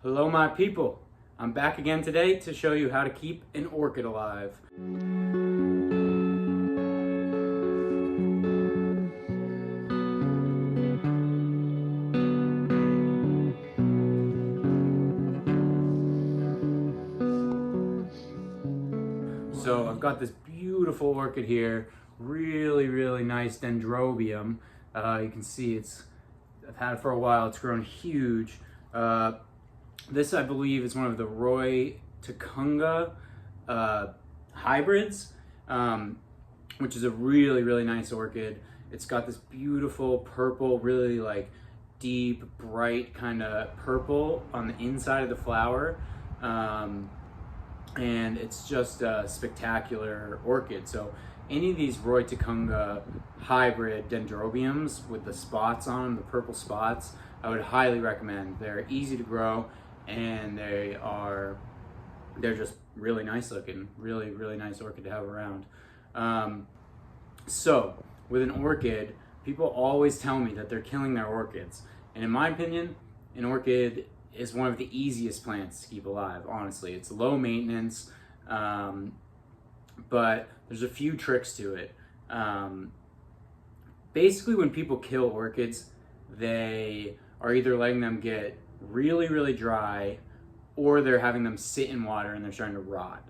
Hello my people, I'm back again today to show you how to keep an orchid alive. So I've got this beautiful orchid here, really nice dendrobium. You can see I've had it for a while, it's grown huge. This I believe is one of the Tunga hybrids, which is a really nice orchid. It's got this beautiful purple, really like deep, bright kind of purple on the inside of the flower. And it's just a spectacular orchid. So any of these Tunga hybrid dendrobiums with the spots on them, the purple spots, I would highly recommend. They're easy to grow and they're just really nice looking, really nice orchid to have around. So with an orchid, people always tell me that they're killing their orchids. And in my opinion, an orchid is one of the easiest plants to keep alive, honestly. It's low maintenance, but there's a few tricks to it. Basically, when people kill orchids, they are either letting them get really dry, or they're having them sit in water and they're starting to rot.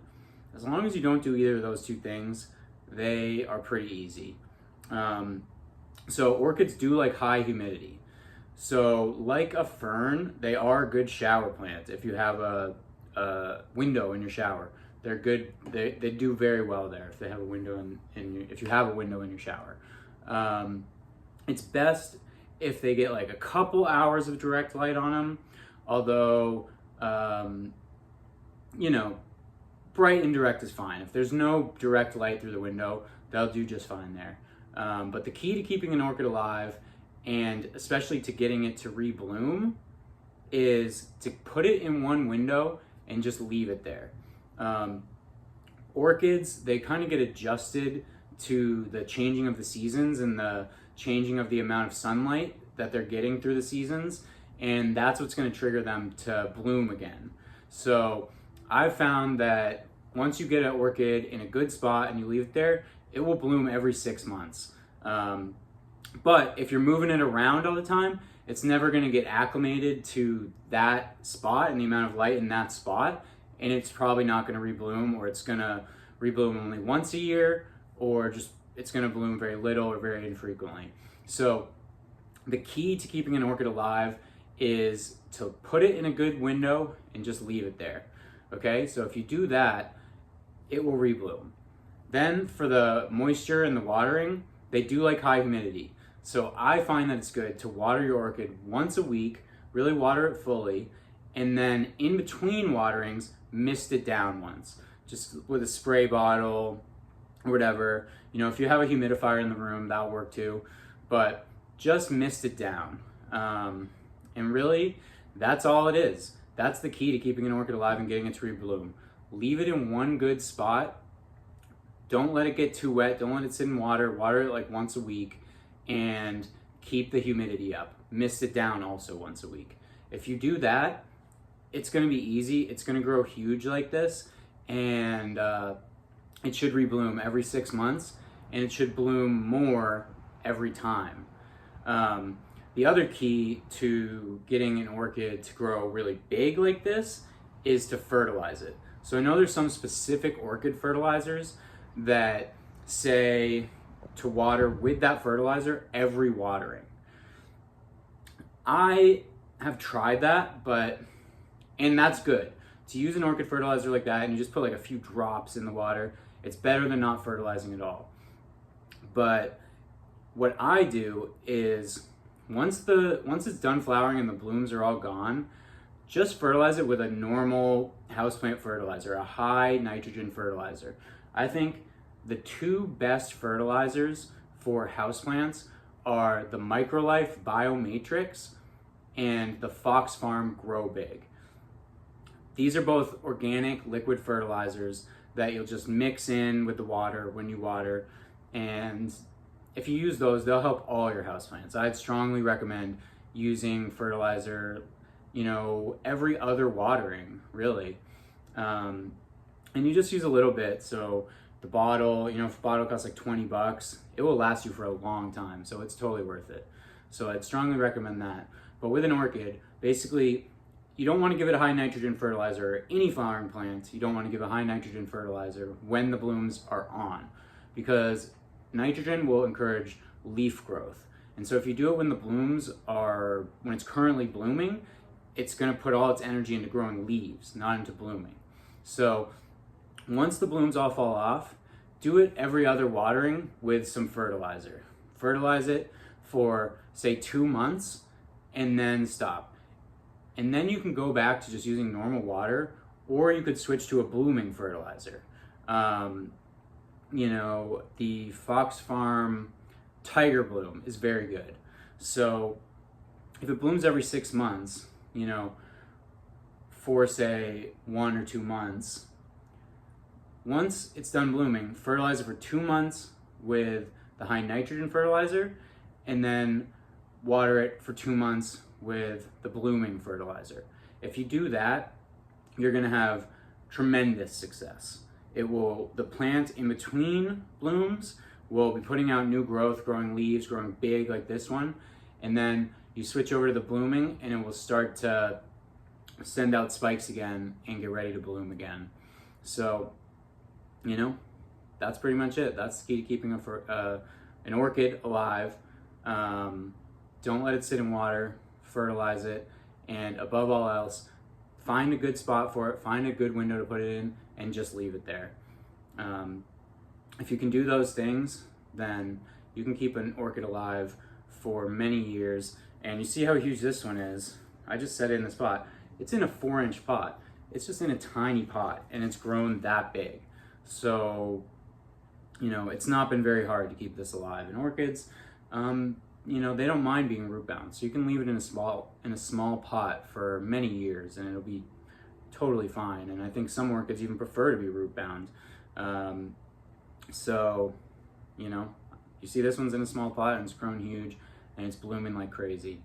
As long as you don't do either of those two things, they are pretty easy. So orchids do like high humidity. So like a fern, they are good shower plants. If you have a window in your shower, they're good. They do very well there if they have a window if you have a window in your shower. It's best if they get like a couple hours of direct light on them, although bright and direct is fine. If there's no direct light through the window, they'll do just fine there. But the key to keeping an orchid alive, and especially to getting it to rebloom, is to put it in one window and just leave it there. Orchids, they kind of get adjusted to the changing of the seasons and the changing of the amount of sunlight that they're getting through the seasons, and that's what's going to trigger them to bloom again. So I've found that once you get an orchid in a good spot and you leave it there, it will bloom every 6 months. But if you're moving it around all the time, it's never going to get acclimated to that spot and the amount of light in that spot, and it's probably not going to rebloom, or it's going to rebloom only once a year, or just it's going to bloom very little or very infrequently. So the key to keeping an orchid alive is to put it in a good window and just leave it there. Okay, so if you do that, it will rebloom. Then for the moisture and the watering, they do like high humidity. So I find that it's good to water your orchid once a week, really water it fully, and then in between waterings, mist it down once, just with a spray bottle or whatever. If you have a humidifier in the room, that'll work too, but just mist it down. And really, that's all it is. That's the key to keeping an orchid alive and getting it to rebloom. Leave it in one good spot. Don't let it get too wet. Don't let it sit in water. Water it like once a week, and keep the humidity up. Mist it down also once a week. If you do that, it's going to be easy. It's going to grow huge like this, and it should rebloom every 6 months, and it should bloom more every time. The other key to getting an orchid to grow really big like this is to fertilize it. So I know there's some specific orchid fertilizers that say to water with that fertilizer every watering. I have tried that, and that's good. To use an orchid fertilizer like that and you just put like a few drops in the water, it's better than not fertilizing at all. But what I do is once it's done flowering and the blooms are all gone, just fertilize it with a normal houseplant fertilizer, a high nitrogen fertilizer. I think the two best fertilizers for houseplants are the Microlife Biomatrix and the Fox Farm Grow Big. These are both organic liquid fertilizers that you'll just mix in with the water when you water, and if you use those, they'll help all your houseplants. I'd strongly recommend using fertilizer every other watering, really. And you just use a little bit. So the bottle, if a bottle costs like $20, it will last you for a long time. So it's totally worth it. So I'd strongly recommend that. But with an orchid, basically, you don't want to give it a high nitrogen fertilizer, or any flowering plant. You don't want to give a high nitrogen fertilizer when the blooms are on, because nitrogen will encourage leaf growth. And so if you do it when the blooms are, when it's currently blooming, it's going to put all its energy into growing leaves, not into blooming. So once the blooms all fall off, do it every other watering with some fertilizer. Fertilize it for, say, 2 months, and then stop. And then you can go back to just using normal water, or you could switch to a blooming fertilizer. The Fox Farm Tiger Bloom is very good. So if it blooms every 6 months, for say 1 or 2 months, once it's done blooming, fertilize it for 2 months with the high nitrogen fertilizer, and then water it for 2 months with the blooming fertilizer. If you do that, you're going to have tremendous success. The plant in between blooms will be putting out new growth, growing leaves, growing big like this one, and then you switch over to the blooming and it will start to send out spikes again and get ready to bloom again. So, that's pretty much it. That's the key to keeping an orchid alive. Don't let it sit in water, fertilize it, and above all else, find a good spot for it, find a good window to put it in, and just leave it there. If you can do those things, then you can keep an orchid alive for many years. And you see how huge this one is. I just set it in this pot. It's in a 4-inch pot. It's just in a tiny pot, and it's grown that big. So, it's not been very hard to keep this alive. And orchids, they don't mind being root bound. So you can leave it in a small pot for many years, and it'll be totally fine. And I think some orchids even prefer to be root bound. You see this one's in a small pot and it's grown huge and it's blooming like crazy.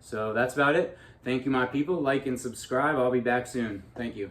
So that's about it. Thank you, my people. Like and subscribe. I'll be back soon. Thank you.